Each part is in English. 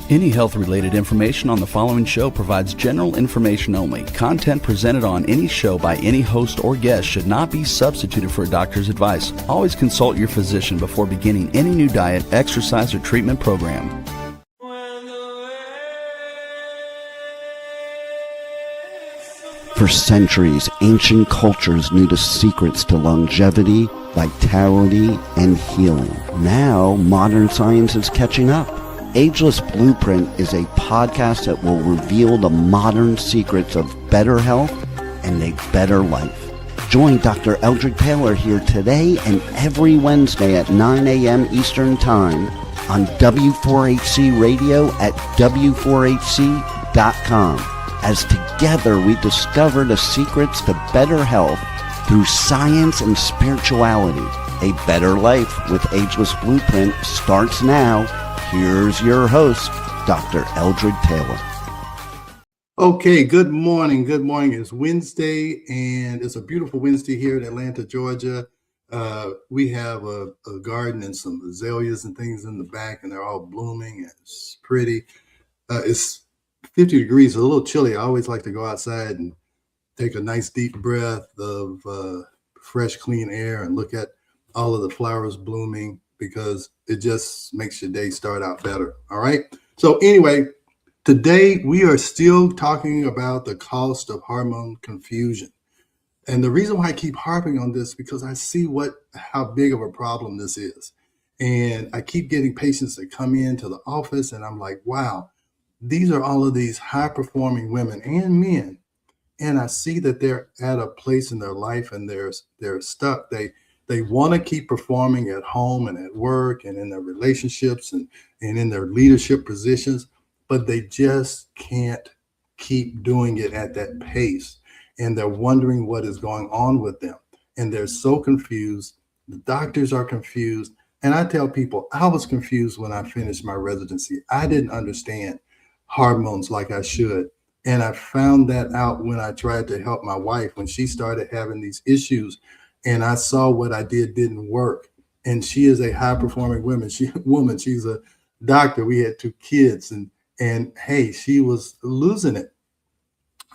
Any health-related information on the following show provides general information only. Content presented on any show by any host or guest should not be substituted for a doctor's advice. Always consult your physician before beginning any new diet, exercise, or treatment program. For centuries, ancient cultures knew the secrets to longevity, vitality, and healing. Now, modern science is catching up. Ageless Blueprint is a podcast that will reveal the modern secrets of better health and a better life. Join Dr. Eldred Taylor here today and every Wednesday at 9 a.m. Eastern Time on W4HC Radio at W4HC.com. As together we discover the secrets to better health through science and spirituality. A better life with Ageless Blueprint starts now. Here's your host, Dr. Eldred Taylor. Okay, good morning. Good morning. It's Wednesday, and it's a beautiful Wednesday here in Atlanta, Georgia. We have a garden and some azaleas and things in the back, and they're all blooming. And it's pretty. It's 50 degrees, a little chilly. I always like to go outside and take a nice deep breath of fresh, clean air and look at all of the flowers blooming, because it just makes your day start out better. All right. So anyway, today we are still talking about the cost of hormone confusion. And the reason why I keep harping on this, because I see how big of a problem this is. And I keep getting patients that come into the office and I'm like, wow, these are all of these high performing women and men. And I see that they're at a place in their life and they're stuck. They want to keep performing at home and at work and in their relationships and in their leadership positions, but they just can't keep doing it at that pace. And they're wondering what is going on with them. And they're so confused. The doctors are confused. And I tell people, I was confused when I finished my residency. I didn't understand hormones like I should. And I found that out when I tried to help my wife when she started having these issues. And I saw what I did didn't work. And she is a high performing woman. She's a doctor. We had 2 kids and hey, she was losing it.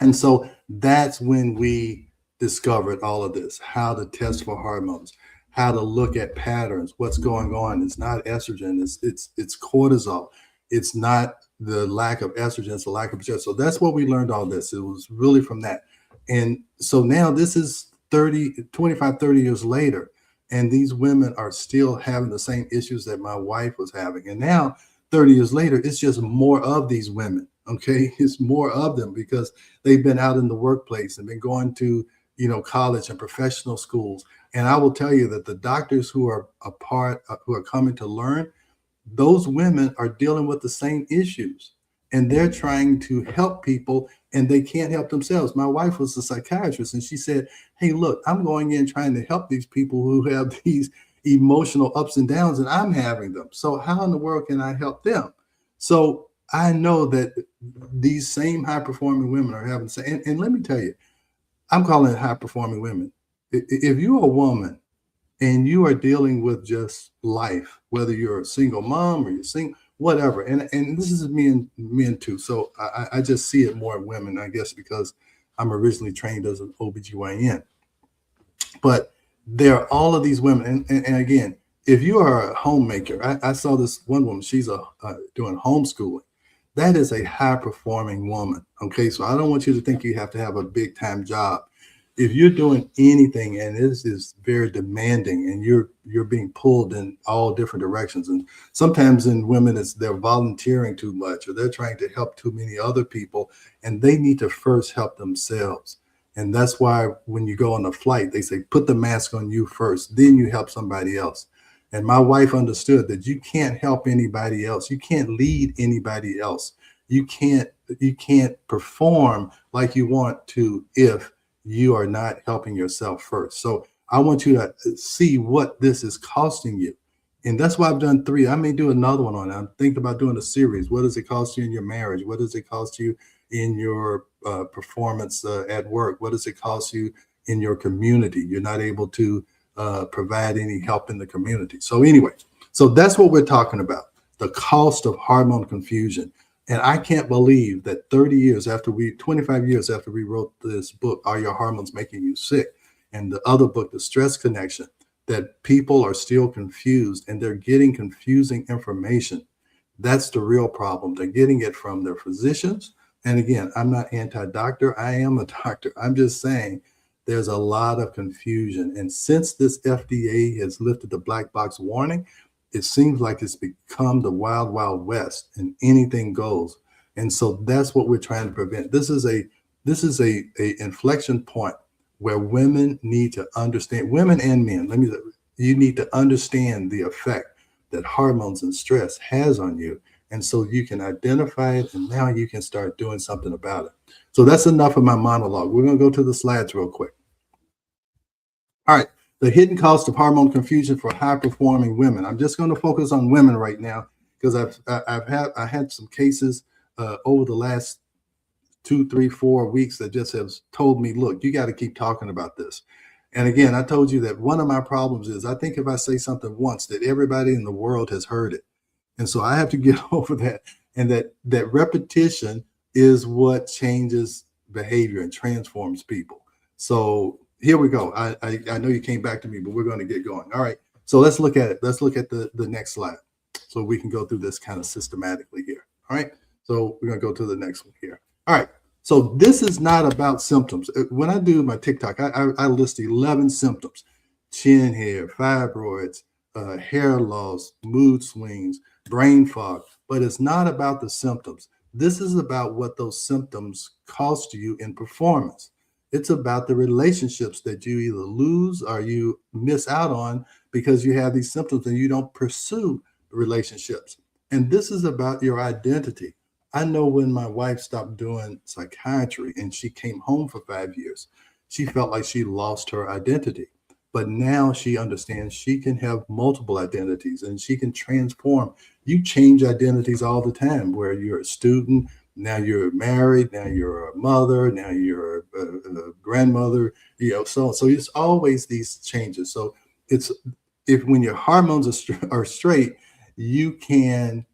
And so that's when we discovered all of this, how to test for hormones, how to look at patterns, what's going on. It's not estrogen, it's cortisol. It's not the lack of estrogen, it's the lack of progesterone. So that's what we learned all this. It was really from that. And so now this is 25, 30 years later, and these women are still having the same issues that my wife was having. And now 30 years later, it's just more of these women. Okay. It's more of them because they've been out in the workplace and been going to, college and professional schools. And I will tell you that the doctors who are who are coming to learn, those women are dealing with the same issues and they're trying to help people and they can't help themselves. My wife was a psychiatrist and she said, hey, look, I'm going in trying to help these people who have these emotional ups and downs and I'm having them. So how in the world can I help them? So I know that these same high performing women are having the same, and let me tell you, I'm calling it high performing women. If you're a woman and you are dealing with just life, whether you're a single mom or you're single, whatever. And this is men too. So I just see it more in women, I guess, because I'm originally trained as an OBGYN. But there are all of these women. And again, if you are a homemaker, I saw this one woman, she's doing homeschooling. That is a high performing woman. Okay. So I don't want you to think you have to have a big time job. If you're doing anything and this is very demanding and you're being pulled in all different directions, and sometimes in women they're volunteering too much or they're trying to help too many other people and they need to first help themselves. And that's why when you go on a flight, they say, put the mask on you first, then you help somebody else. And my wife understood that you can't help anybody else. You can't lead anybody else. You can't perform like you want to if you are not helping yourself first. So I want you to see what this is costing you. And that's why I've done 3. I may do another one on it. I'm thinking about doing a series. What does it cost you in your marriage? What does it cost you in your performance at work? What does it cost you in your community? You're not able to provide any help in the community. So anyway, so that's what we're talking about. the cost of hormone confusion. And I can't believe that 25 years after we wrote this book, Are Your Hormones Making You Sick? And the other book, The Stress Connection, that people are still confused and they're getting confusing information. That's the real problem. They're getting it from their physicians. And again, I'm not anti-doctor. I am a doctor. I'm just saying there's a lot of confusion. And since this FDA has lifted the black box warning, it seems like it's become the wild, wild west and anything goes. And so that's what we're trying to prevent. This is a inflection point where women need to understand, women and men, you need to understand the effect that hormones and stress has on you. And so you can identify it, and now you can start doing something about it. So that's enough of my monologue. We're going to go to the slides real quick. All right, the hidden cost of hormone confusion for high-performing women. I'm just going to focus on women right now because I had some cases over the last 2, 3, 4 weeks that just have told me, look, you got to keep talking about this. And again, I told you that one of my problems is I think if I say something once that everybody in the world has heard it. And so I have to get over that. And that repetition is what changes behavior and transforms people. So here we go. I know you came back to me, but we're going to get going. All right. So let's look at it. Let's look at the next slide so we can go through this kind of systematically here. All right. So we're going to go to the next one here. All right. So this is not about symptoms. When I do my TikTok, I list 11 symptoms: chin hair, fibroids, hair loss, mood swings, brain fog. But it's not about the symptoms. This is about what those symptoms cost you in performance. It's about the relationships that you either lose or you miss out on because you have these symptoms and you don't pursue relationships. And this is about your identity. I know when my wife stopped doing psychiatry and she came home for 5 years, she felt like she lost her identity. But now she understands she can have multiple identities and she can transform. You change identities all the time, where you're a student, now you're married, now you're a mother, now you're a grandmother, so it's always these changes. So it's when your hormones are straight, you can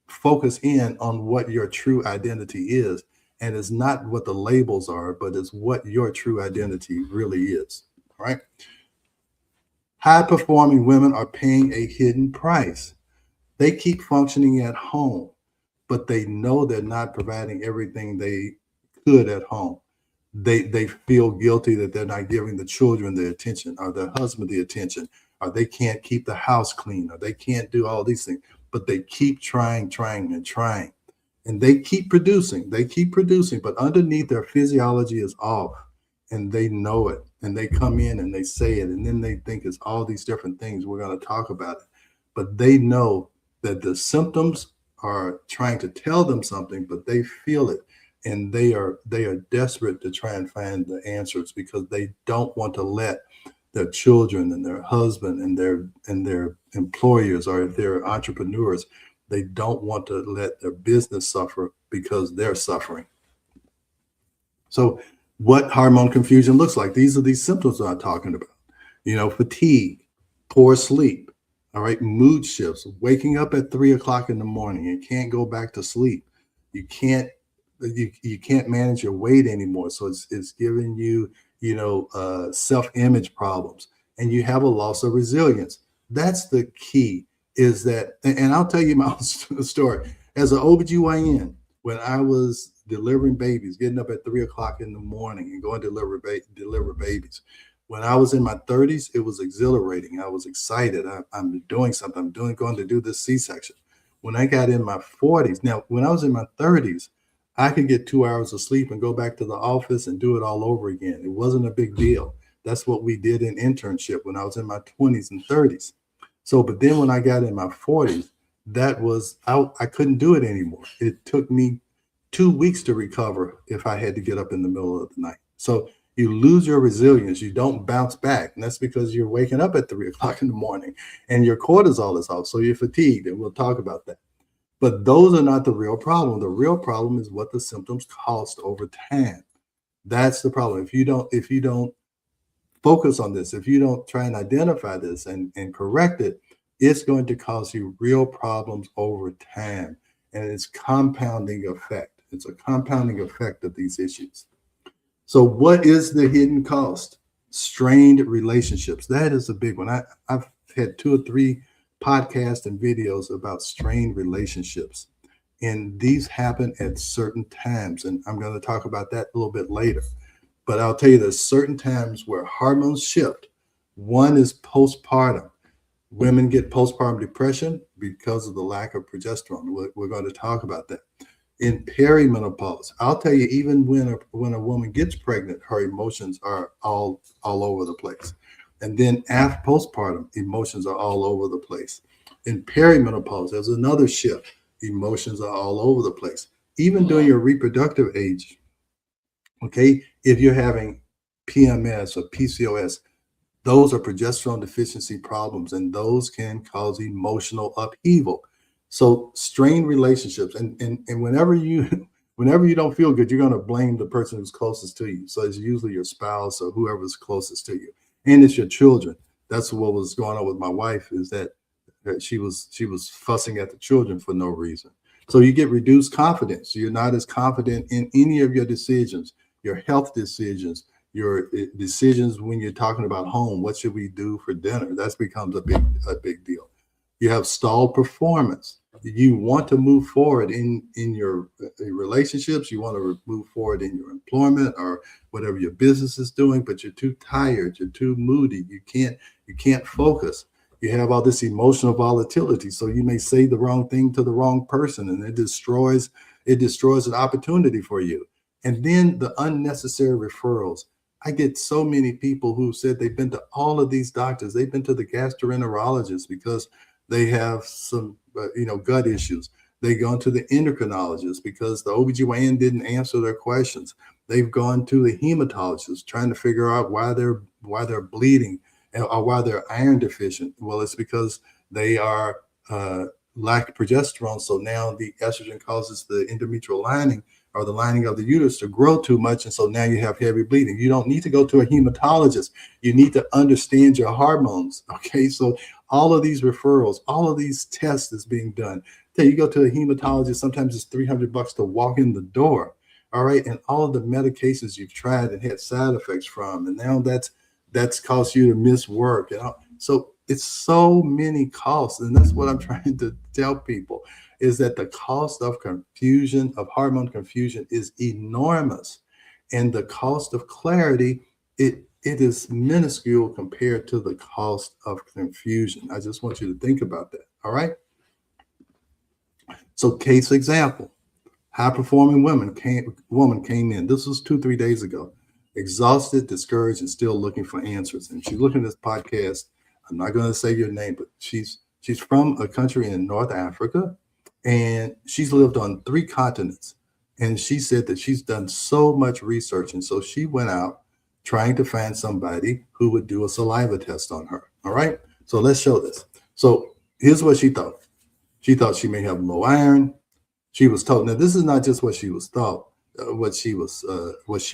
focus in on what your true identity is. And it's not what the labels are, but it's what your true identity really is. All right. High performing women are paying a hidden price. They keep functioning at home, but they know they're not providing everything they could at home. They feel guilty that they're not giving the children the attention or their husband the attention, or they can't keep the house clean, or they can't do all these things, but they keep trying. And they keep producing, but underneath their physiology is off and they know it. And they come in and they say it, and then they think it's all these different things. We're going to talk about it. But they know that the symptoms are trying to tell them something, but they feel it. And they are desperate to try and find the answers because they don't want to let their children and their husband and their employers, or if they're entrepreneurs, they don't want to let their business suffer because they're suffering. So what hormone confusion looks like, these are these symptoms that I'm talking about. Fatigue, poor sleep, all right, mood shifts, waking up at 3 o'clock in the morning and can't go back to sleep. You can't manage your weight anymore. So it's giving you, self-image problems, and you have a loss of resilience. That's the key, is that, and I'll tell you my own story. As an OBGYN, when I was delivering babies, getting up at 3 o'clock in the morning and going to deliver babies. When I was in my 30s, it was exhilarating. I was excited. I'm doing something. Going to do this C-section. When I got in my 40s, now, when I was in my 30s, I could get 2 hours of sleep and go back to the office and do it all over again. It wasn't a big deal. That's what we did in internship when I was in my 20s and 30s. So, but then when I got in my 40s, that was out. I couldn't do it anymore. It took me 2 weeks to recover if I had to get up in the middle of the night. So you lose your resilience. You don't bounce back. And that's because you're waking up at 3 o'clock in the morning and your cortisol is off. So you're fatigued, and we'll talk about that. But those are not the real problem. The real problem is what the symptoms cost over time. That's the problem. If you don't focus on this, if you don't try and identify this and correct it, it's going to cause you real problems over time. And it's compounding effect. It's a compounding effect of these issues. So what is the hidden cost? Strained relationships. That is a big one. I've had 2 or 3 podcasts and videos about strained relationships. And these happen at certain times. And I'm going to talk about that a little bit later. But I'll tell you there's certain times where hormones shift. One is postpartum. Women get postpartum depression because of the lack of progesterone. We're going to talk about that. In perimenopause, I'll tell you, even when a woman gets pregnant, her emotions are all over the place. And then after postpartum, emotions are all over the place. In perimenopause, there's another shift. Emotions are all over the place. Even during your reproductive age, okay, if you're having PMS or PCOS, those are progesterone deficiency problems, and those can cause emotional upheaval. So strained relationships, and whenever you whenever you don't feel good, you're going to blame the person who's closest to you. So it's usually your spouse or whoever's closest to you, and it's your children. That's what was going on with my wife, is that she was fussing at the children for no reason. So you get reduced confidence. You're not as confident in any of your decisions, your health decisions, your decisions when you're talking about home. What should we do for dinner? That becomes a big deal. You have stalled performance. You want to move forward in your relationships. You want to move forward in your employment or whatever your business is doing, but you're too tired. You're too moody. You can't focus. You have all this emotional volatility. So you may say the wrong thing to the wrong person, and it destroys an opportunity for you. And then the unnecessary referrals. I get so many people who said they've been to all of these doctors. They've been to the gastroenterologist because they have some, gut issues. They've gone to the endocrinologist because the OBGYN didn't answer their questions. They've gone to the hematologist trying to figure out why they're bleeding or why they're iron deficient. Well, it's because they are lack progesterone. So now the estrogen causes the endometrial lining or the lining of the uterus to grow too much. And so now you have heavy bleeding. You don't need to go to a hematologist. You need to understand your hormones. Okay. So all of these referrals, all of these tests is being done. Then you go to a hematologist, sometimes it's $300 to walk in the door. All right. And all of the medications you've tried and had side effects from, and now that's caused you to miss work. So it's so many costs. And that's what I'm trying to tell people, is that the cost of confusion, of hormone confusion, is enormous. And the cost of clarity, it is minuscule compared to the cost of confusion. I just want you to think about that. All right. So case example, high performing woman came in. This was 2-3 days ago, exhausted, discouraged, and still looking for answers. And she's looking at this podcast. I'm not going to say your name, but she's from a country in North Africa, and she's lived on 3 continents. And she said that she's done so much research. And so she went out trying to find somebody who would do a saliva test on her. All right. So let's show this. So here's what she thought. She thought she may have low iron. She was told, now this is not just what she was thought, what she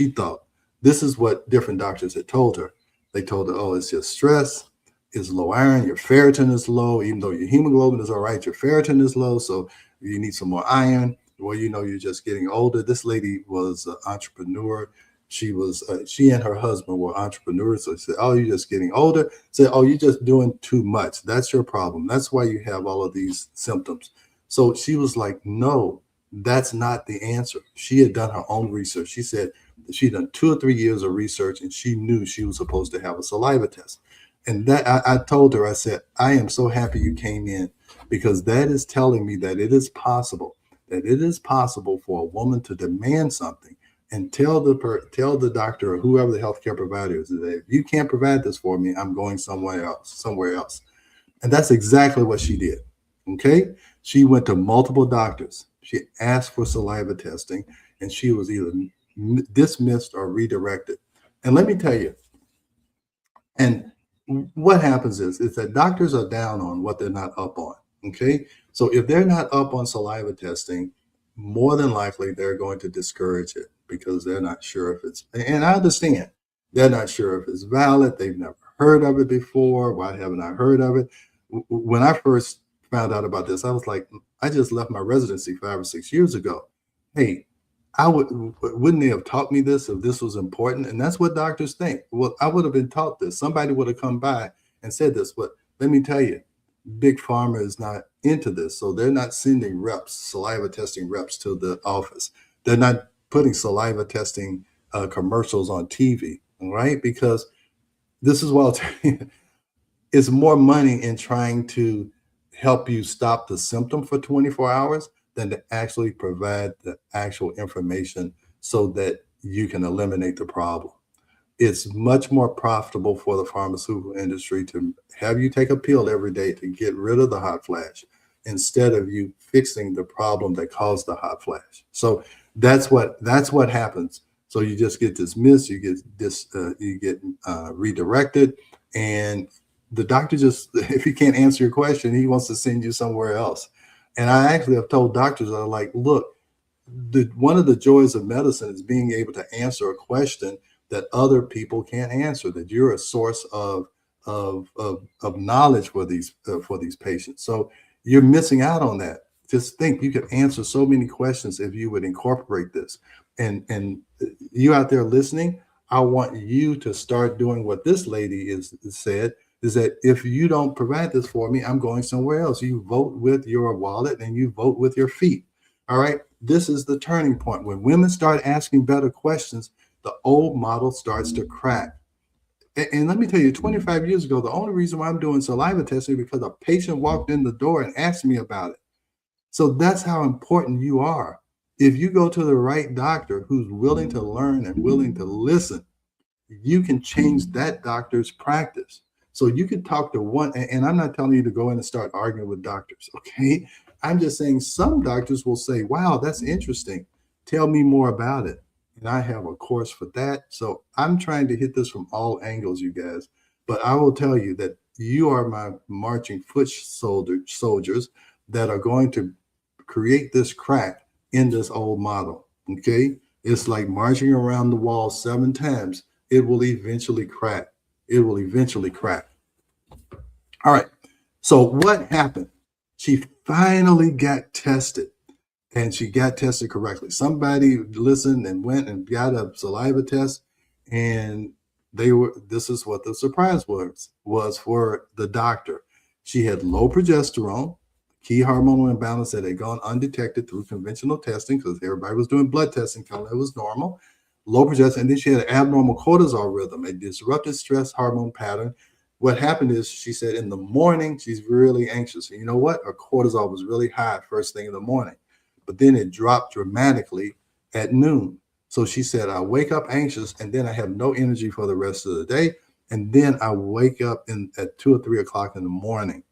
thought. This is what different doctors had told her. They told her, oh, it's just stress. It's low iron. Your ferritin is low. Even though your hemoglobin is all right, your ferritin is low. So you need some more iron. Well, you're just getting older. This lady was an entrepreneur. She and her husband were entrepreneurs. So she said, oh, you're just getting older. Said, oh, you're just doing too much. That's your problem. That's why you have all of these symptoms. So she was like, no, that's not the answer. She had done her own research. She said she'd done 2 or 3 years of research, and she knew she was supposed to have a saliva test. And that I told her, I said, I am so happy you came in, because that is telling me that it is possible for a woman to demand something and tell the doctor or whoever the healthcare provider is that if you can't provide this for me, I'm going somewhere else. And that's exactly what she did. Okay. She went to multiple doctors. She asked for saliva testing, and she was either dismissed or redirected. And let me tell you, and what happens is that doctors are down on what they're not up on. Okay. So if they're not up on saliva testing, more than likely they're going to discourage it because they're not sure if it's, and I understand, they're not sure if it's valid. They've never heard of it before. Why haven't I heard of it? When I first found out about this, I was like, I just left my residency 5 or 6 years ago. Hey, wouldn't they have taught me this if this was important? And that's what doctors think. Well, I would have been taught this. Somebody would have come by and said this. But let me tell you, big pharma is not into this, so they're not sending reps, saliva testing reps, to the office. They're not putting saliva testing commercials on TV, right? Because this is what it's more money in trying to help you stop the symptom for 24 hours than to actually provide the actual information so that you can eliminate the problem. It's much more profitable for the pharmaceutical industry to have you take a pill every day to get rid of the hot flash instead of you fixing the problem that caused the hot flash. So that's what happens. So you just get dismissed, you get redirected, and the doctor just, if he can't answer your question, he wants to send you somewhere else. And I actually have told doctors, I'm like, look, one of the joys of medicine is being able to answer a question that other people can't answer. That you're a source of knowledge for these patients. So you're missing out on that. Just think, you could answer so many questions if you would incorporate this. And you out there listening, I want you to start doing what this lady is said. Is that if you don't provide this for me, I'm going somewhere else. You vote with your wallet and you vote with your feet. All right. This is the turning point. When women start asking better questions, the old model starts to crack. And let me tell you, 25 years ago, the only reason why I'm doing saliva testing is because a patient walked in the door and asked me about it. So that's how important you are. If you go to the right doctor who's willing to learn and willing to listen, you can change that doctor's practice. So you could talk to one, and I'm not telling you to go in and start arguing with doctors, okay? I'm just saying some doctors will say, wow, that's interesting. Tell me more about it. And I have a course for that. So I'm trying to hit this from all angles, you guys. But I will tell you that you are my marching foot soldiers that are going to create this crack in this old model, okay? It's like marching around the wall 7 times. It will eventually crack. It will eventually crack. All right. So what happened? She finally got tested, and she got tested correctly. Somebody listened and went and got a saliva test, and this is what the surprise was for the doctor. She had low progesterone, key hormonal imbalance that had gone undetected through conventional testing because everybody was doing blood testing, telling it was normal. Low progesterone, and then she had an abnormal cortisol rhythm, a disrupted stress hormone pattern. What happened is, she said in the morning, she's really anxious. And you know what? Her cortisol was really high first thing in the morning, but then it dropped dramatically at noon. So she said, I wake up anxious, and then I have no energy for the rest of the day. And then I wake up at 2 or 3 o'clock in the morning.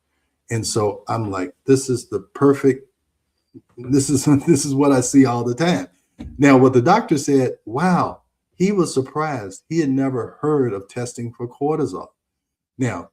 And so I'm like, this is the perfect, this is what I see all the time. Now, what the doctor said, wow, he was surprised. He had never heard of testing for cortisol. Now,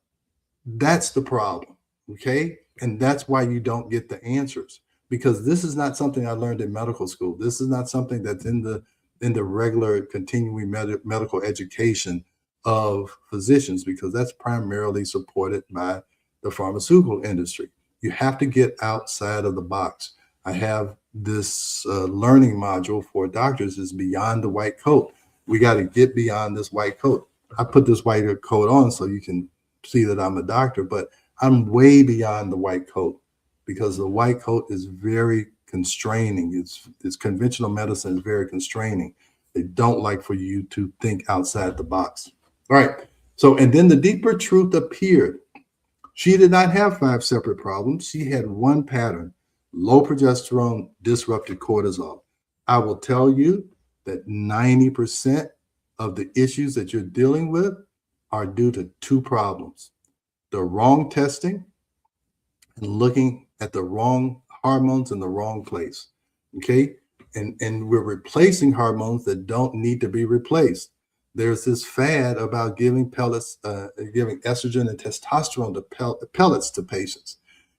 that's the problem, okay? And that's why you don't get the answers, because this is not something I learned in medical school. This is not something that's in the regular continuing medical education of physicians, because that's primarily supported by the pharmaceutical industry. You have to get outside of the box. I have this learning module for doctors is beyond the white coat. We got to get beyond this white coat. I put this white coat on so you can see that I'm a doctor, but I'm way beyond the white coat, because the white coat is very constraining. It's conventional medicine is very constraining. They don't like for you to think outside the box. All right. So, and then the deeper truth appeared. She did not have 5 separate problems. She had one pattern: low progesterone, disrupted cortisol. I will tell you that 90% of the issues that you're dealing with are due to 2 problems: the wrong testing and looking at the wrong hormones in the wrong place. Okay. And we're replacing hormones that don't need to be replaced. There's this fad about giving pellets, giving estrogen and testosterone to pellets to patients.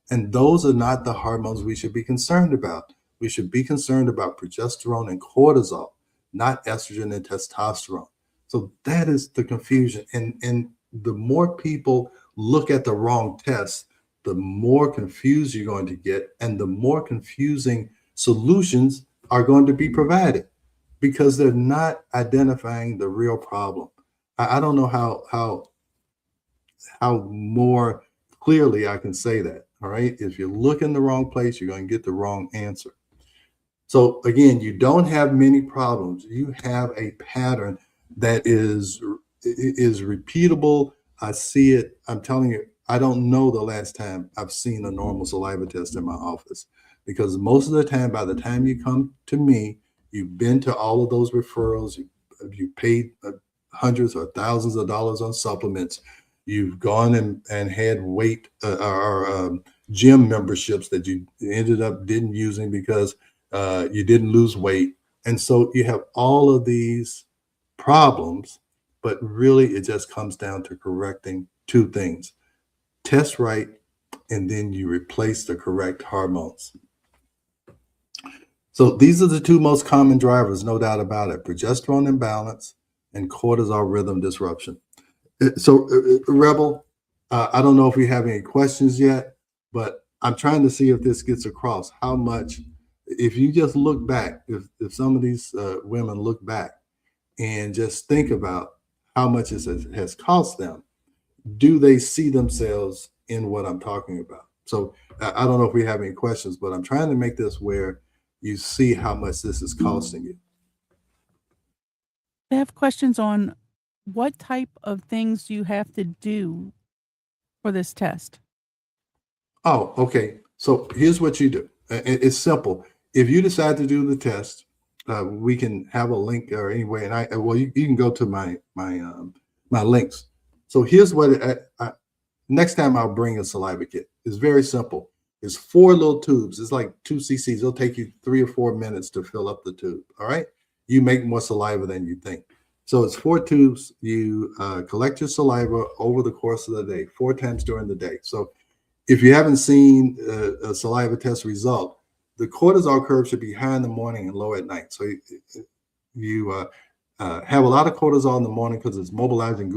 And those are not the hormones we should be concerned about. We should be concerned about progesterone and cortisol, not estrogen and testosterone. So that is the confusion. And the more people look at the wrong tests, the more confused you're going to get, and the more confusing solutions are going to be provided because they're not identifying the real problem. I don't know how more clearly I can say that. All right. If you look in the wrong place, you're going to get the wrong answer. So again, you don't have many problems. You have a pattern that is repeatable. I see it. I'm telling you, I don't know the last time I've seen a normal saliva test in my office, because most of the time, by the time you come to me, you've been to all of those referrals. You paid hundreds or thousands of dollars on supplements. You've gone and had weight or gym memberships that you ended up didn't using because you didn't lose weight. And so you have all of these problems, but really it just comes down to correcting two things: test right, and then you replace the correct hormones. So these are the two most common drivers, no doubt about it: progesterone imbalance and cortisol rhythm disruption. So, Rebel, I don't know if we have any questions yet, but I'm trying to see if this gets across how much, if you just look back, if some of these women look back and just think about how much it has cost them, do they see themselves in what I'm talking about? So I don't know if we have any questions, but I'm trying to make this where you see how much this is costing you. I have questions on what type of things you have to do for this test. Oh, okay. So here's what you do. It's simple. If you decide to do the test, we can have a link or anyway, and you can go to my links. So here's what next time I'll bring a saliva kit. It's very simple. It's 4 little tubes. It's like 2 cc's. It'll take you 3 or 4 minutes to fill up the tube. All right. You make more saliva than you think. So it's 4 tubes. You collect your saliva over the course of the day, 4 times during the day. So if you haven't seen a saliva test result, the cortisol curve should be high in the morning and low at night. So you have a lot of cortisol in the morning because it's mobilizing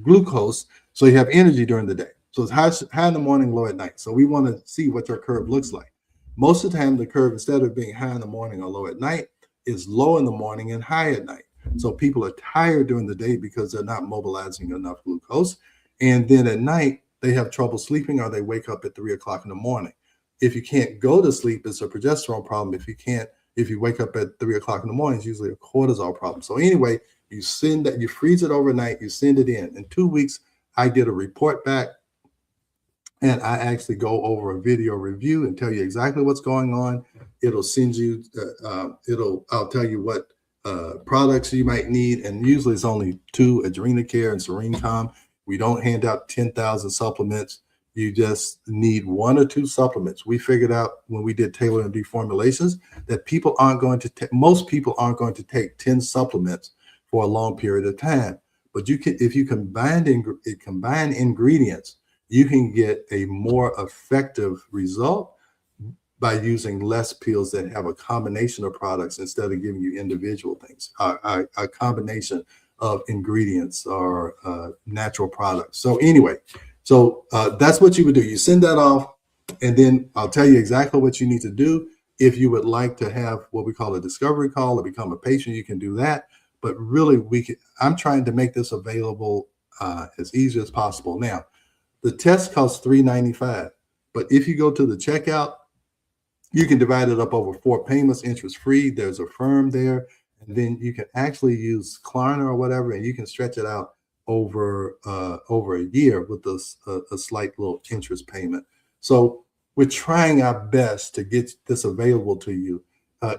glucose. So you have energy during the day. So it's high in the morning, low at night. So we want to see what your curve looks like. Most of the time, the curve, instead of being high in the morning or low at night, is low in the morning and high at night. So people are tired during the day because they're not mobilizing enough glucose. And then at night, they have trouble sleeping or they wake up at 3 o'clock in the morning. If you can't go to sleep, it's a progesterone problem. If you wake up at 3 o'clock in the morning, it's usually a cortisol problem. So anyway, you freeze it overnight, you send it in. In 2 weeks, I get a report back, and I actually go over a video review and tell you exactly what's going on. It'll send you, I'll tell you what products you might need. And usually it's only 2, Adrenacare and SereneCalm. We don't hand out 10,000 supplements. You just need 1 or 2 supplements. We figured out when we did Taylor and D formulations that most people aren't going to take 10 supplements for a long period of time. But if you combine ingredients, you can get a more effective result by using less pills that have a combination of products instead of giving you individual things, a combination of ingredients or natural products. So anyway, that's what you would do. You send that off, and then I'll tell you exactly what you need to do. If you would like to have what we call a discovery call or become a patient, you can do that. But really, I'm trying to make this available as easy as possible. Now, the test costs $395, but if you go to the checkout, you can divide it up over 4 payments, interest-free. There's a firm there, and then you can actually use Klarna or whatever, and you can stretch it out over a year with a slight little interest payment. So we're trying our best to get this available to you.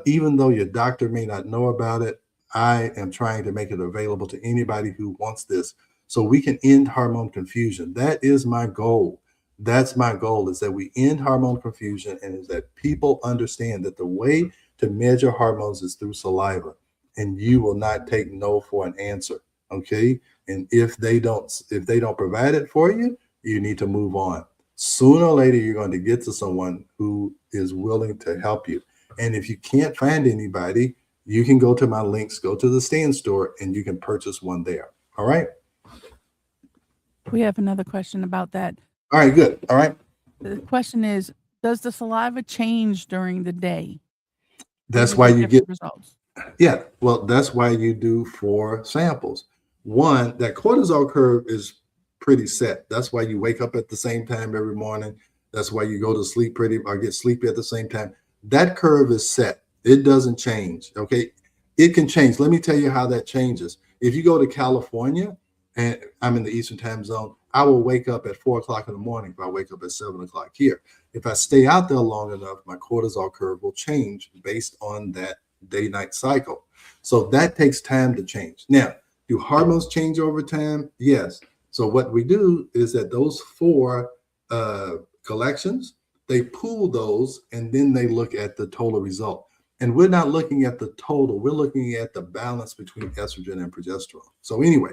Even though your doctor may not know about it, I am trying to make it available to anybody who wants this so we can end hormone confusion. That is my goal. That's my goal, is that we end hormone confusion, and is that people understand that the way to measure hormones is through saliva, and you will not take no for an answer. Okay. And if they don't provide it for you, you need to move on. Sooner or later, you're going to get to someone who is willing to help you. And if you can't find anybody, you can go to my links, go to the Stand store, and you can purchase one there. All right. We have another question about that. All right, good. All right. The question is, does the saliva change during the day? Or do That's you why get you get, different results? yeah, well, that's why you do 4 samples. One, that cortisol curve is pretty set. That's why you wake up at the same time every morning. That's why you go to sleep pretty or get sleepy at the same time. That curve is set. It doesn't change. Okay. It can change. Let me tell you how that changes. If you go to California, and I'm in the Eastern time zone, I will wake up at 4 o'clock in the morning if I wake up at 7 o'clock here. If I stay out there long enough, my cortisol curve will change based on that day night cycle. So that takes time to change. Now, do hormones change over time? Yes. So what we do is that those 4 collections, they pool those and then they look at the total result. And we're not looking at the total, we're looking at the balance between estrogen and progesterone. So anyway,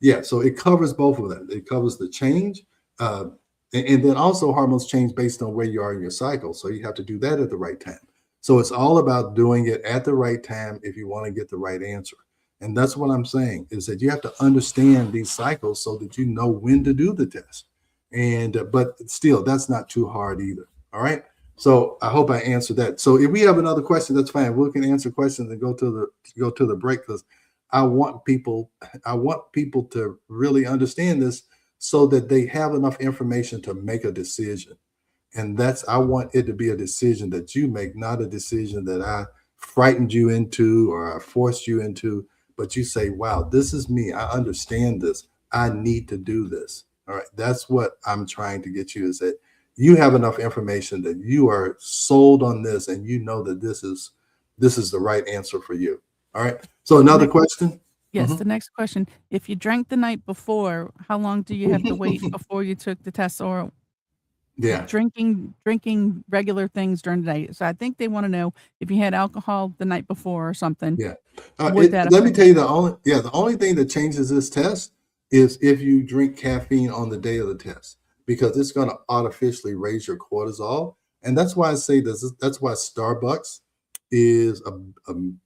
yeah, so it covers both of them. It covers the change. And then also hormones change based on where you are in your cycle. So you have to do that at the right time. So it's all about doing it at the right time if you want to get the right answer. And that's what I'm saying is that you have to understand these cycles so that you know when to do the test. And but still, that's not too hard either. All right. So I hope I answered that. So if we have another question, that's fine. We can answer questions and go to the break because I want people to really understand this so that they have enough information to make a decision. And that's, I want it to be a decision that you make, not a decision that I frightened you into or I forced you into, but you say, wow, this is me. I understand this. I need to do this. All right. That's what I'm trying to get you is that you have enough information that you are sold on this and you know that this is the right answer for you. All right. So another question. Yes, the next question. If you drank the night before, how long do you have to wait before you took the test, or Yeah. drinking regular things during the day? So I think they want to know if you had alcohol the night before or something. Yeah. Would that Let me affect tell you the only thing that changes this test is if you drink caffeine on the day of the test, because it's going to artificially raise your cortisol. And that's why I say this, that's why Starbucks is a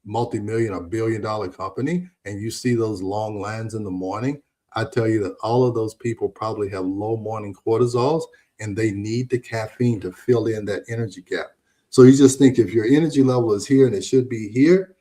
multi-million, $1 billion company. And you see those long lines in the morning. I tell you that all of those people probably have low morning cortisols and they need the caffeine to fill in that energy gap. So you just think if your energy level is here and it should be here,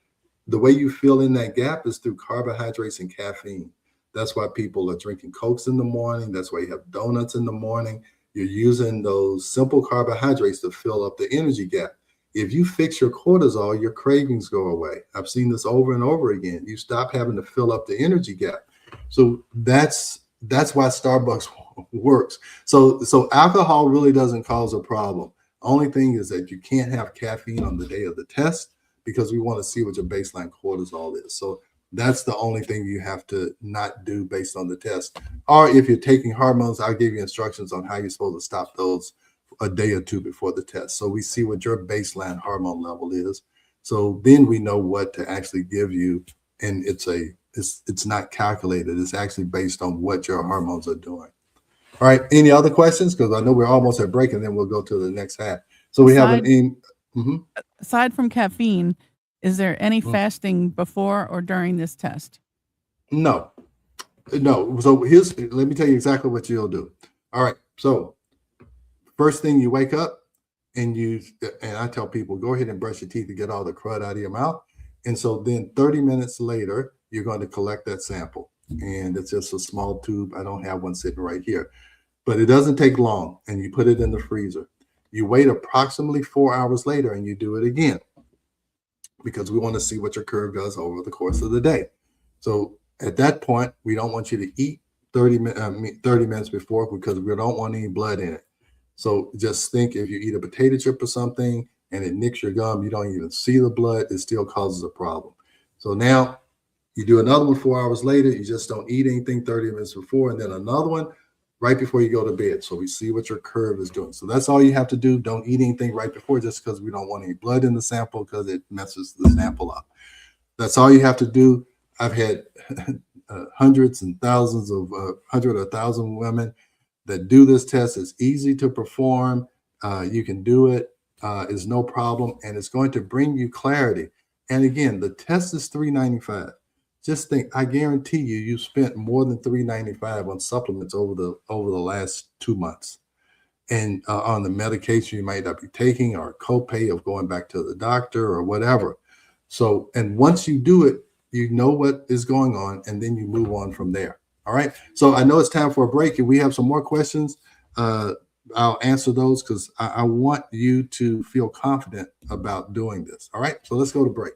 the way you fill in that gap is through carbohydrates and caffeine. That's why people are drinking Cokes in the morning. That's why you have donuts in the morning. You're using those simple carbohydrates to fill up the energy gap. If you fix your cortisol, your cravings go away. I've seen this over and over again. You stop having to fill up the energy gap. So that's why Starbucks works. So alcohol really doesn't cause a problem. Only thing is that you can't have caffeine on the day of the test because we want to see what your baseline cortisol is. So that's the only thing you have to not do based on the test. Or if you're taking hormones, I'll give you instructions on how you're supposed to stop those a day or two before the test. So we see what your baseline hormone level is. So then we know what to actually give you. And it's not calculated. It's actually based on what your hormones are doing. All right. Any other questions? Because I know we're almost at break and then we'll go to the next half. So we have aside from caffeine, is there any fasting before or during this test? No. So let me tell you exactly what you'll do. All right. So first thing you wake up and I tell people, go ahead and brush your teeth to get all the crud out of your mouth. And so then 30 minutes later, you're going to collect that sample. And it's just a small tube. I don't have one sitting right here, but it doesn't take long. And you put it in the freezer. You wait approximately 4 hours later and you do it again because we want to see what your curve does over the course of the day. So at that point, we don't want you to eat 30 minutes before because we don't want any blood in it. So just think if you eat a potato chip or something and it nicks your gum, you don't even see the blood, it still causes a problem. So now you do another one 4 hours later, you just don't eat anything 30 minutes before, and then another one right before you go to bed. So we see what your curve is doing. So that's all you have to do. Don't eat anything right before just because we don't want any blood in the sample because it messes the sample up. That's all you have to do. I've had hundreds and thousands of 100 or 1,000 women that do this test. It's easy to perform. You can do it. It's no problem. And it's going to bring you clarity. And again, the test is $395. Just think, I guarantee you spent more than $395 on supplements over the last 2 months. and on the medication you might not be taking, or a copay of going back to the doctor or whatever. So, and once you do it, you know what is going on, and then you move on from there. All right. So I know it's time for a break. If we have some more questions, I'll answer those, because I want you to feel confident about doing this. All right. So let's go to break.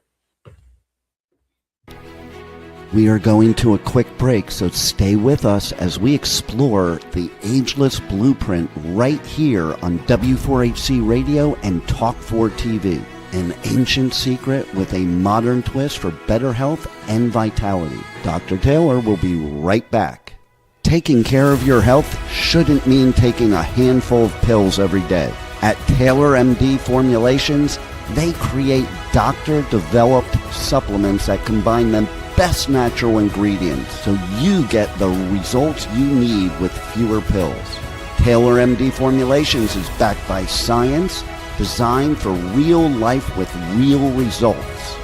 We are going to a quick break, so stay with us as we explore the ageless blueprint right here on W4HC Radio and Talk4 TV. An ancient secret with a modern twist for better health and vitality. Dr. Taylor will be right back. Taking care of your health shouldn't mean taking a handful of pills every day. At Taylor MD Formulations, they create doctor-developed supplements that combine the best natural ingredients so you get the results you need with fewer pills. Taylor MD Formulations is backed by science, designed for real life with real results.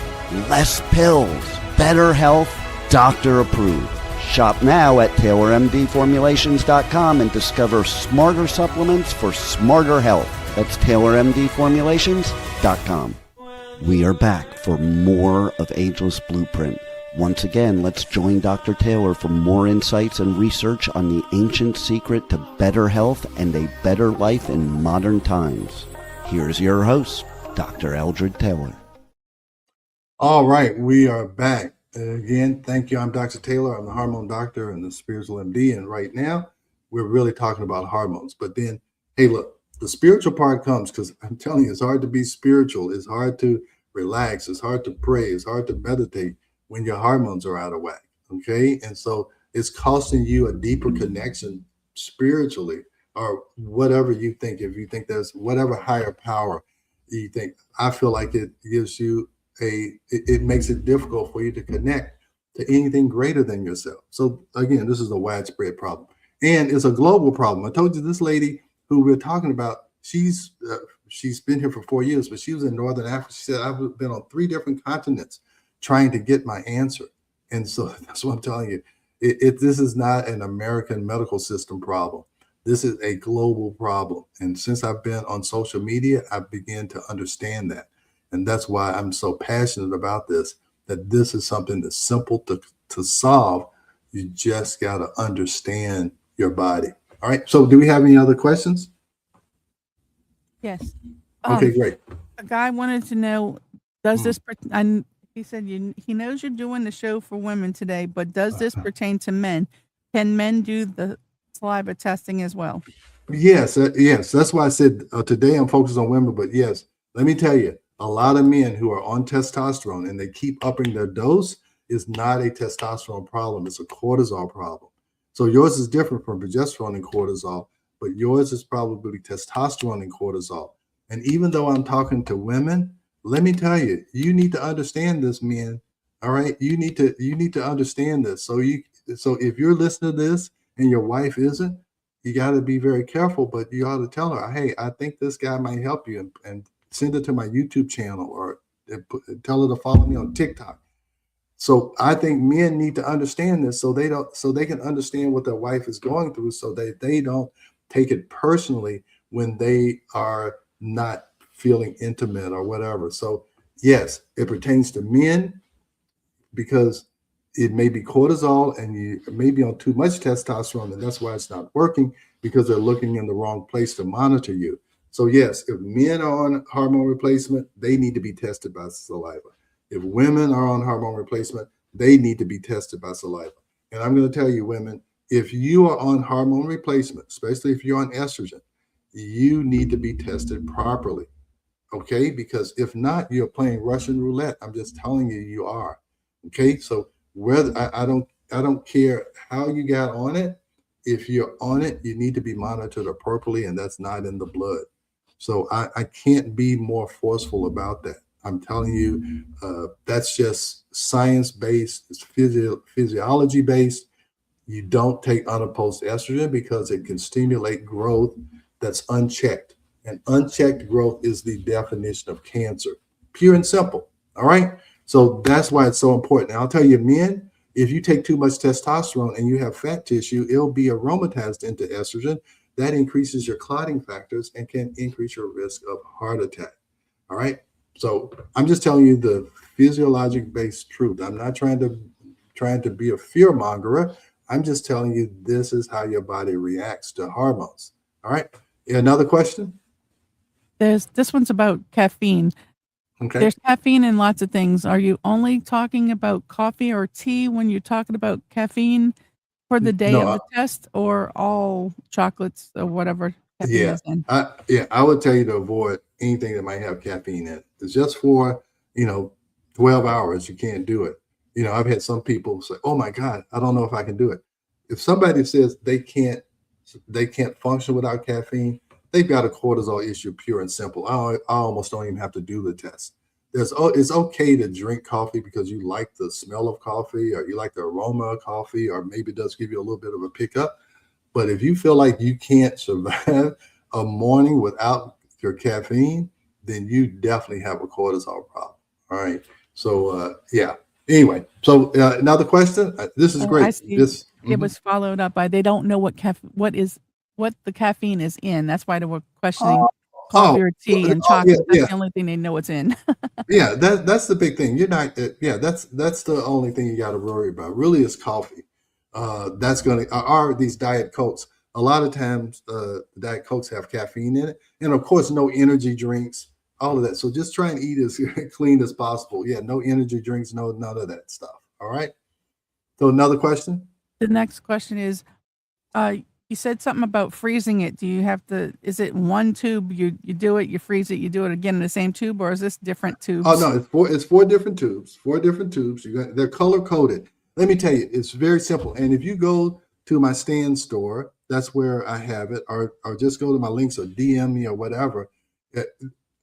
Less pills, better health, doctor approved. Shop now at TaylorMDFormulations.com and discover smarter supplements for smarter health. That's TaylorMDFormulations.com. We are back for more of Ageless Blueprint. Once again, let's join Dr. Taylor for more insights and research on the ancient secret to better health and a better life in modern times. Here's your host, Dr. Eldred Taylor. All right, we are back. Again, thank you. I'm Dr. Taylor. I'm the hormone doctor and the spiritual MD. And right now, we're really talking about hormones. But then, hey, look, the spiritual part comes, because I'm telling you, it's hard to be spiritual. It's hard to relax. It's hard to pray. It's hard to meditate when your hormones are out of whack. Okay. And so it's costing you a deeper connection spiritually, or whatever you think. If you think there's whatever higher power you think, I feel like it gives you it makes it difficult for you to connect to anything greater than yourself. So again, this is a widespread problem, and it's a global problem. I told you this lady who we're talking about, she's been here for 4 years, but she was in Northern Africa. She said, I've been on 3 different continents trying to get my answer. And so that's what I'm telling you. This is not an American medical system problem. This is a global problem. And since I've been on social media, I began to understand that. And that's why I'm so passionate about this, that this is something that's simple to solve. You just got to understand your body. All right. So do we have any other questions? Yes. Okay, great. A guy wanted to know, does this, and he said he knows you're doing the show for women today, but does this pertain to men? Can men do the saliva testing as well? Yes. Yes. That's why I said today I'm focused on women, but yes, let me tell you, a lot of men who are on testosterone and they keep upping their dose is not a testosterone problem. It's a cortisol problem. So yours is different from progesterone and cortisol, but yours is probably testosterone and cortisol. And even though I'm talking to women, let me tell you, you need to understand this, men. All right. You need to understand this. So if you're listening to this and your wife isn't, you got to be very careful, but you ought to tell her, hey, I think this guy might help you, and send it to my YouTube channel, or tell her to follow me on TikTok. So I think men need to understand this so they can understand what their wife is going through, so that they don't take it personally when they are not feeling intimate or whatever. So yes, it pertains to men, because it may be cortisol and you may be on too much testosterone, and that's why it's not working, because they're looking in the wrong place to monitor you. So yes, if men are on hormone replacement, they need to be tested by saliva. If women are on hormone replacement, they need to be tested by saliva. And I'm going to tell you, women, if you are on hormone replacement, especially if you're on estrogen, you need to be tested properly. Okay? Because if not, you're playing Russian roulette. I'm just telling you, you are. Okay? So whether I don't care how you got on it. If you're on it, you need to be monitored appropriately, and that's not in the blood. So I can't be more forceful about that. I'm telling you, that's just science-based. It's physiology-based. You don't take unopposed estrogen because it can stimulate growth that's unchecked. And unchecked growth is the definition of cancer, pure and simple. All right? So that's why it's so important. And I'll tell you, men, if you take too much testosterone and you have fat tissue, it'll be aromatized into estrogen. that increases your clotting factors and can increase your risk of heart attack. All right. So I'm just telling you the physiologic based truth. I'm not trying to be a fear mongerer. I'm just telling you this is how your body reacts to hormones. All right. Another question? This one's about caffeine. Okay. There's caffeine in lots of things. Are you only talking about coffee or tea when you're talking about caffeine for the day No, of the test, or all chocolates or whatever caffeine yeah, is in? I would tell you to avoid anything that might have caffeine in it. It's just for 12 hours. You can't do it. I've had some people say, "Oh my God, I don't know if I can do it." If somebody says they can't function without caffeine, they've got a cortisol issue, pure and simple. I almost don't even have to do the test. It's okay to drink coffee because you like the smell of coffee or you like the aroma of coffee, or maybe it does give you a little bit of a pickup. But if you feel like you can't survive a morning without your caffeine, then you definitely have a cortisol problem. All right. So yeah. Anyway, so another question. This is Oh, I great. see. This It was followed up by they don't know what the caffeine is in. That's why they were questioning oh, coffee or tea and oh yeah, chocolate. That's yeah. the only thing they know it's in. Yeah, that's the big thing. You're not, yeah, that's the only thing you got to worry about. Really, is coffee. That's gonna are these diet cokes. A lot of times, diet cokes have caffeine in it, and of course, no energy drinks, all of that. So just try and eat as clean as possible. Yeah, no energy drinks, no none of that stuff. All right. So another question. The next question is, you said something about freezing it. Do you have to, is it one tube, you do it, you freeze it, you do it again in the same tube, or is this different Oh tubes? no, it's four different tubes. Four different tubes. They're color coded. Let me tell you, it's very simple. And if you go to my stand store, that's where I have it, or just go to my links or DM me or whatever. Uh,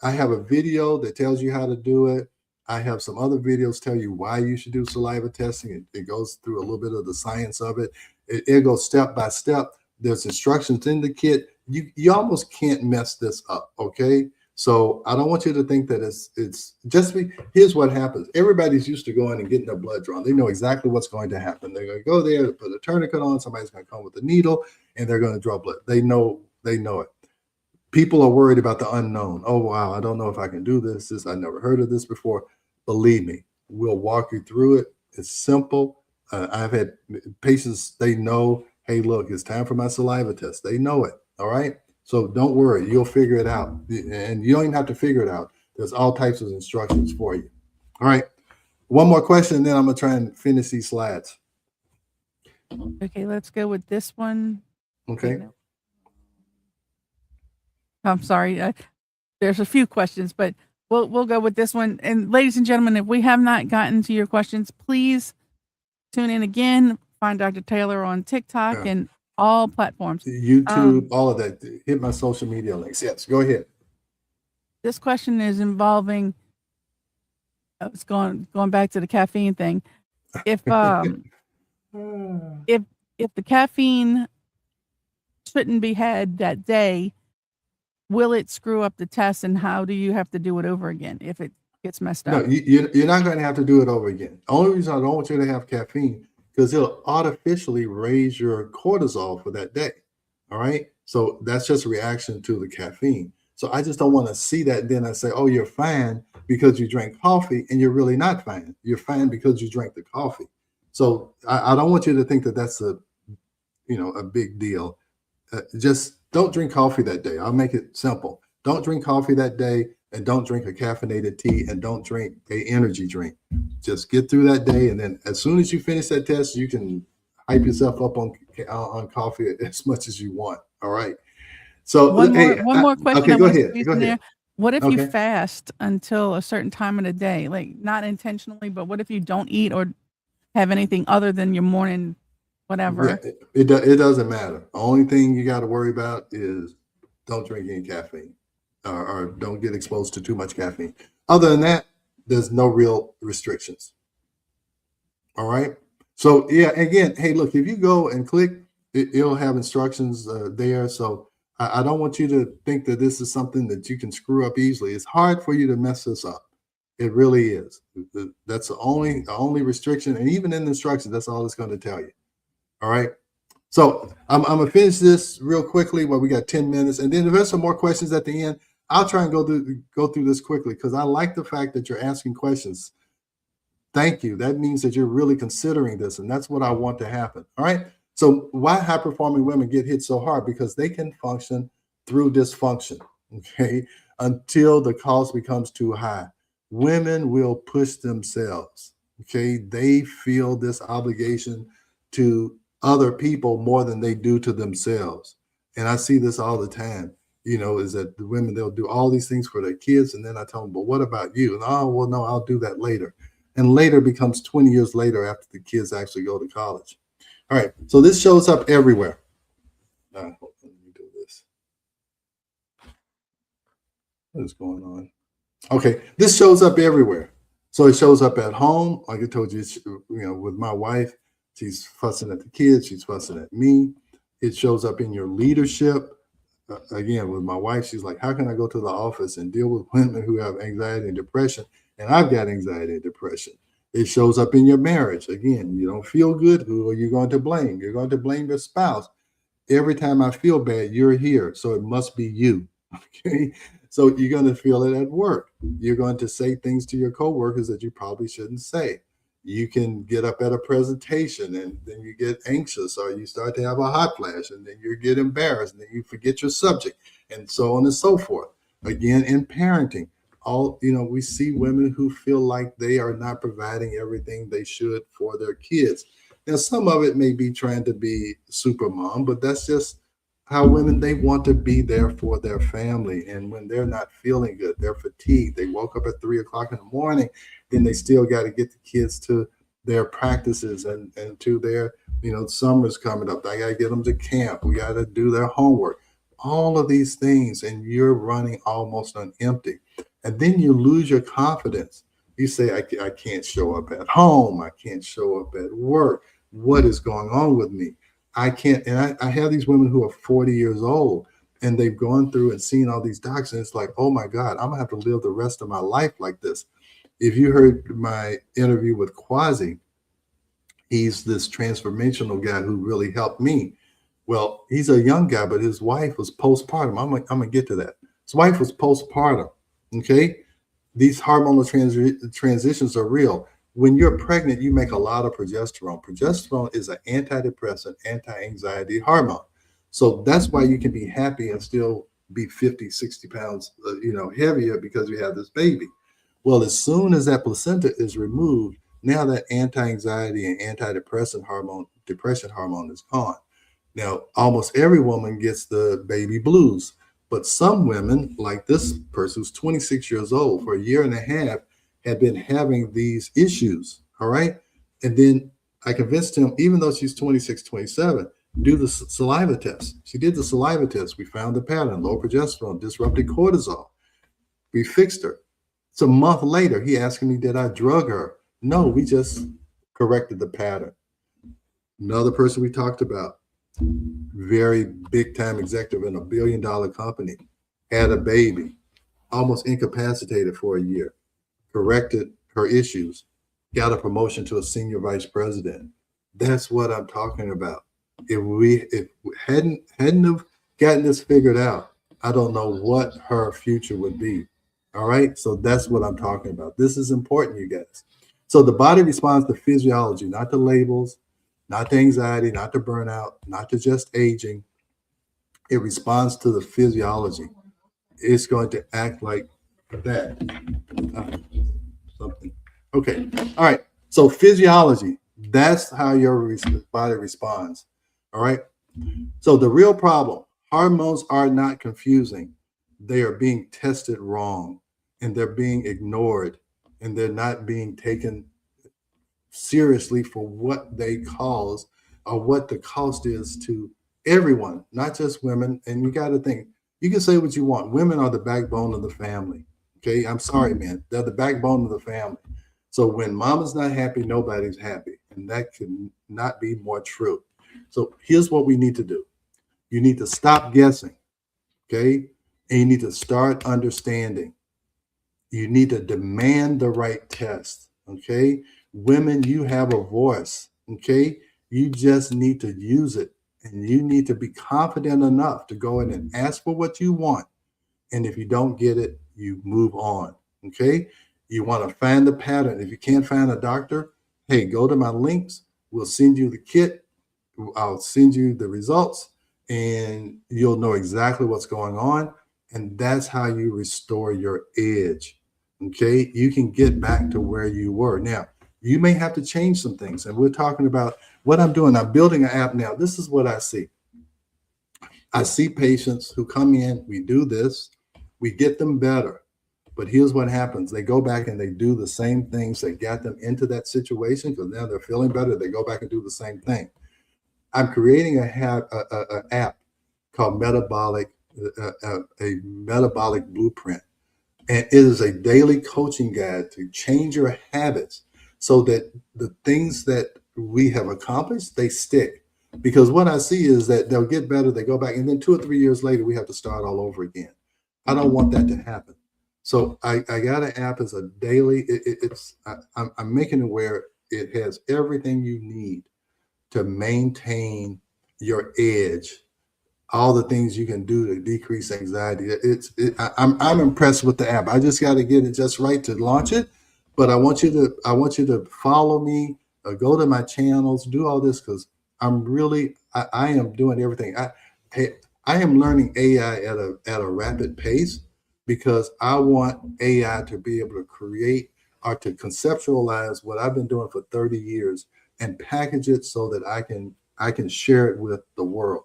I have a video that tells you how to do it. I have some other videos tell you why you should do saliva testing. It goes through a little bit of the science of it. It goes step by step. There's instructions in the kit. You almost can't mess this up. Okay. So I don't want you to think that it's just me. Here's what happens. Everybody's used to going and getting their blood drawn. They know exactly what's going to happen. They're going to go there, put a tourniquet on. Somebody's going to come with a needle, and they're going to draw blood. They know it. People are worried about the unknown. Oh wow, I don't know if I can do this. I never heard of this before. Believe me, we'll walk you through it. It's simple. I've had patients. They know. Hey, look, it's time for my saliva test. They know it. All right. So don't worry, you'll figure it out. And you don't even have to figure it out. There's all types of instructions for you. All right. One more question, and then I'm going to try and finish these slides. Okay, let's go with this one. Okay. I'm sorry. There's a few questions, but we'll go with this one. And ladies and gentlemen, if we have not gotten to your questions, please tune in again. Find Dr. Taylor on TikTok and all platforms. YouTube, all of that. Hit my social media links. Yes, go ahead. This question is involving, it's going back to the caffeine thing. If if the caffeine shouldn't be had that day, will it screw up the test, and how do you have to do it over again if it gets messed up? No, you're not going to have to do it over again. The only reason I don't want you to have caffeine because it'll artificially raise your cortisol for that day. All right. So that's just a reaction to the caffeine. So I just don't want to see that. And then I say, oh, you're fine because you drank coffee, and you're really not fine. You're fine because you drank the coffee. So I don't want you to think that that's a big deal. Just don't drink coffee that day. I'll make it simple. Don't drink coffee that day, and don't drink a caffeinated tea, and don't drink a energy drink. Just get through that day, and then as soon as you finish that test, you can hype yourself up on coffee as much as you want. All right. So one more question. Okay, I go want to ahead. squeeze Go in there. ahead. What if Okay. you fast until a certain time of the day, like not intentionally, but what if you don't eat or have anything other than your morning whatever? Yeah, it doesn't matter. The only thing you got to worry about is don't drink any caffeine, or don't get exposed to too much caffeine. Other than that, there's no real restrictions. All right. So yeah, again, hey, look, if you go and click, it'll have instructions there. So I don't want you to think that this is something that you can screw up easily. It's hard for you to mess this up. It really is. That's the only restriction, and even in the instructions, that's all it's going to tell you. All right. So I'm gonna finish this real quickly. Well, we got 10 minutes, and then if there's some more questions at the end, I'll try and go through this quickly because I like the fact that you're asking questions. Thank you. That means that you're really considering this, and that's what I want to happen. All right. So why high performing women get hit so hard? Because they can function through dysfunction. Okay. Until the cost becomes too high. Women will push themselves. Okay. They feel this obligation to other people more than they do to themselves. And I see this all the time. Is that the women, they'll do all these things for their kids. And then I tell them, but what about you? And oh, well, no, I'll do that later. And later becomes 20 years later after the kids actually go to college. All right. So this shows up everywhere. Let me do this. What is going on? Okay. This shows up everywhere. So it shows up at home. Like I told you, with my wife, she's fussing at the kids. She's fussing at me. It shows up in your leadership. Again, with my wife, she's like, how can I go to the office and deal with women who have anxiety and depression? And I've got anxiety and depression. It shows up in your marriage. Again, you don't feel good. Who are you going to blame? You're going to blame your spouse. Every time I feel bad, you're here. So it must be you. Okay. So you're going to feel it at work. You're going to say things to your coworkers that you probably shouldn't say. You can get up at a presentation and then you get anxious, or you start to have a hot flash, and then you get embarrassed, and then you forget your subject, and so on and so forth. Again, in parenting, we see women who feel like they are not providing everything they should for their kids. Now, some of it may be trying to be super mom, but that's just how women, they want to be there for their family. And when they're not feeling good, they're fatigued, they woke up at 3 o'clock in the morning, then they still got to get the kids to their practices and to their, summer's coming up. I got to get them to camp. We got to do their homework, all of these things. And you're running almost on empty. And then you lose your confidence. You say, I can't show up at home. I can't show up at work. What is going on with me? I can't. And I have these women who are 40 years old, and they've gone through and seen all these doctors. And it's like, oh my God, I'm gonna have to live the rest of my life like this. If you heard my interview with Quasi, he's this transformational guy who really helped me. Well, he's a young guy, but his wife was postpartum. I'm gonna get to that. His wife was postpartum. Okay, these hormonal transitions are real. When you're pregnant, you make a lot of progesterone. Progesterone is an antidepressant, anti-anxiety hormone. So that's why you can be happy and still be 50, 60 pounds, heavier because you have this baby. Well, as soon as that placenta is removed, now that anti-anxiety and antidepressant hormone, depression hormone is gone. Now, almost every woman gets the baby blues, but some women, like this person who's 26 years old, for a year and a half, had been having these issues. All right. And then I convinced him, even though she's 26, 27, do the saliva test. She did the saliva test. We found the pattern: low progesterone, disrupted cortisol. We fixed her. So a month later, he asking me, did I drug her? No, we just corrected the pattern. Another person we talked about, very big time executive in a $1 billion company, had a baby, almost incapacitated for a year, corrected her issues, got a promotion to a senior vice president. That's what I'm talking about. If we hadn't have gotten this figured out, I don't know what her future would be. All right. So that's what I'm talking about. This is important, you guys. So the body responds to physiology, not to labels, not to anxiety, not to burnout, not to just aging. It responds to the physiology. It's going to act like that. Something. Okay. All right. So physiology, that's how your body responds. All right. So the real problem, hormones are not confusing. They are being tested wrong, and they're being ignored, and they're not being taken seriously for what they cause, or what the cost is to everyone, not just women. And you got to think, you can say what you want. Women are the backbone of the family. Okay. I'm sorry, man. They're the backbone of the family. So when mama's not happy, nobody's happy. And that could not be more true. So here's what we need to do. You need to stop guessing. Okay. And you need to start understanding. You need to demand the right test. Okay. Women, you have a voice. Okay. You just need to use it. And you need to be confident enough to go in and ask for what you want. And if you don't get it, you move on. Okay. You want to find the pattern. If you can't find a doctor, hey, go to my links. We'll send you the kit. I'll send you the results and you'll know exactly what's going on. And that's how you restore your edge. Okay. You can get back to where you were. Now, you may have to change some things. And we're talking about what I'm doing. I'm building an app now. This is what I see. I see patients who come in, we do this, we get them better. But here's what happens. They go back and they do the same things that got them into that situation because now they're feeling better. They go back and do the same thing. I'm creating a app called a metabolic blueprint. And it is a daily coaching guide to change your habits so that the things that we have accomplished, they stick. Because what I see is that they'll get better, they go back, and then 2 or 3 years later, we have to start all over again. I don't want that to happen. So I got an app as a daily, I'm making it where it has everything you need to maintain your edge, all the things you can do to decrease anxiety. I'm impressed with the app. I just got to get it just right to launch it. But I want you to follow me, go to my channels, do all this because I am doing everything. I am learning AI at a rapid pace because I want AI to be able to create or to conceptualize what I've been doing for 30 years and package it so that I can share it with the world.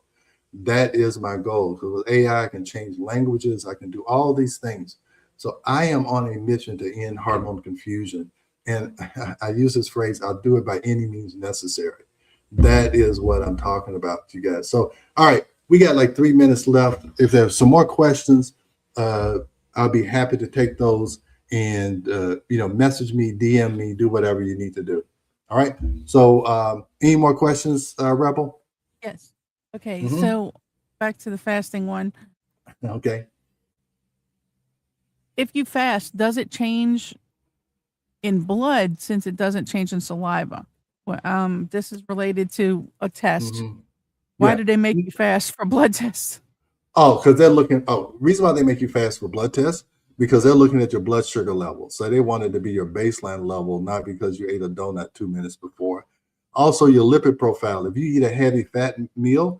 That is my goal. Because with AI, I can change languages. I can do all these things. So I am on a mission to end hormone confusion. And I use this phrase, I'll do it by any means necessary. That is what I'm talking about, you guys. So, all right, we got like 3 minutes left. If there's some more questions, I'll be happy to take those and, message me, DM me, do whatever you need to do. All right. So any more questions, Rebel? Yes. Okay. So back to the fasting one. Okay. If you fast, does it change in blood since it doesn't change in saliva? Well, this is related to a test. Why do they make you fast for blood tests? Oh, because they're looking. Oh, reason why they make you fast for blood tests because they're looking at your blood sugar level. So they want it to be your baseline level, not because you ate a donut 2 minutes before. Also, your lipid profile. If you eat a heavy fat meal,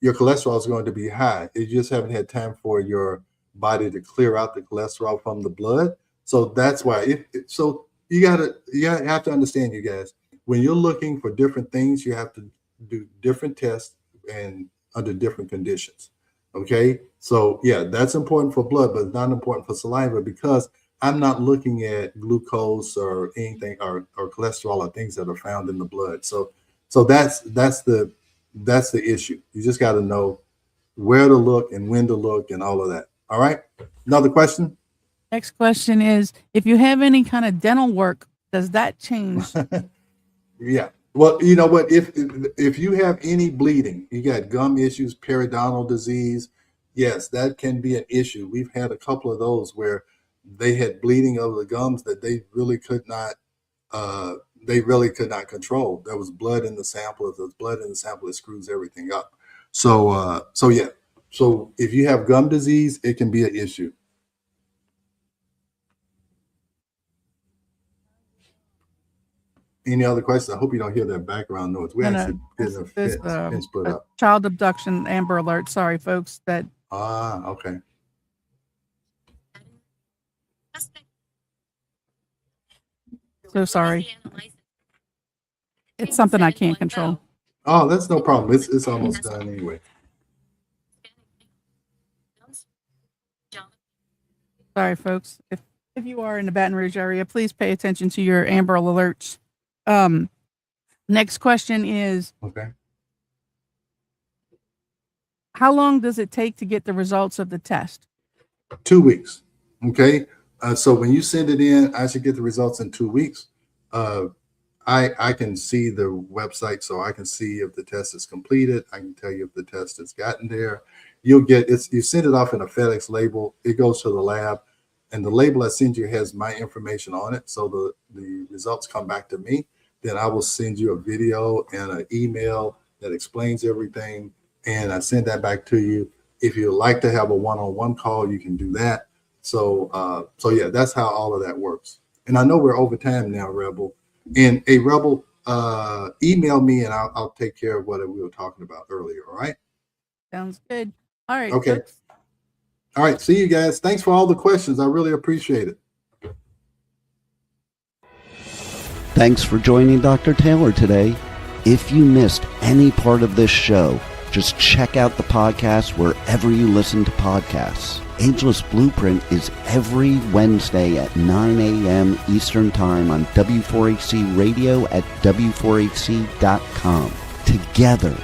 your cholesterol is going to be high. You just haven't had time for your body to clear out the cholesterol from the blood. So that's why. So you have to understand, you guys. When you're looking for different things, you have to do different tests and under different conditions. Okay, so yeah, that's important for blood, but not important for saliva because I'm not looking at glucose or anything or cholesterol or things that are found in the blood. So that's the issue. You just got to know where to look and when to look and all of that. All right. Another question. Next question is, if you have any kind of dental work, does that change? Yeah. Well, you know what? If you have any bleeding, you got gum issues, periodontal disease, yes, that can be an issue. We've had a couple of those where they had bleeding of the gums that they really could not control. There was blood in the sample. If there's blood in the sample, it screws everything up. So yeah. So if you have gum disease, it can be an issue. Any other questions? I hope you don't hear that background noise. We actually getting a fence put up. Child abduction Amber Alert. Sorry, folks. Okay. So sorry. It's something I can't control. Oh, that's no problem. It's almost done anyway. Sorry, folks. If you are in the Baton Rouge area, please pay attention to your Amber Alerts. Next question is, okay, how long does it take to get the results of the test? 2 weeks. Okay. So when you send it in, I should get the results in 2 weeks. I can see the website, so I can see if the test is completed. I can tell you if the test has gotten there. You send it off in a FedEx label. It goes to the lab, and the label I send you has my information on it. So the results come back to me. Then I will send you a video and an email that explains everything, and I send that back to you. If you'd like to have a one-on-one call, you can do that. So yeah, that's how all of that works. And I know we're over time now, Rebel. And a Rebel, email me and I'll take care of what we were talking about earlier. All right. Sounds good. All right. Okay. Folks. All right. See you guys. Thanks for all the questions. I really appreciate it. Thanks for joining Dr. Taylor today. If you missed any part of this show, just check out the podcast wherever you listen to podcasts. Ageless Blueprint is every Wednesday at 9 a.m. Eastern Time on W4HC Radio at W4HC.com. Together,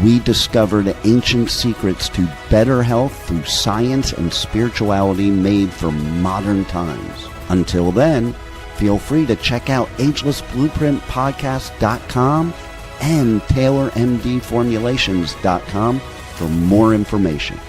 we discover the ancient secrets to better health through science and spirituality made for modern times. Until then, feel free to check out agelessblueprintpodcast.com and TaylorMDFormulations.com for more information.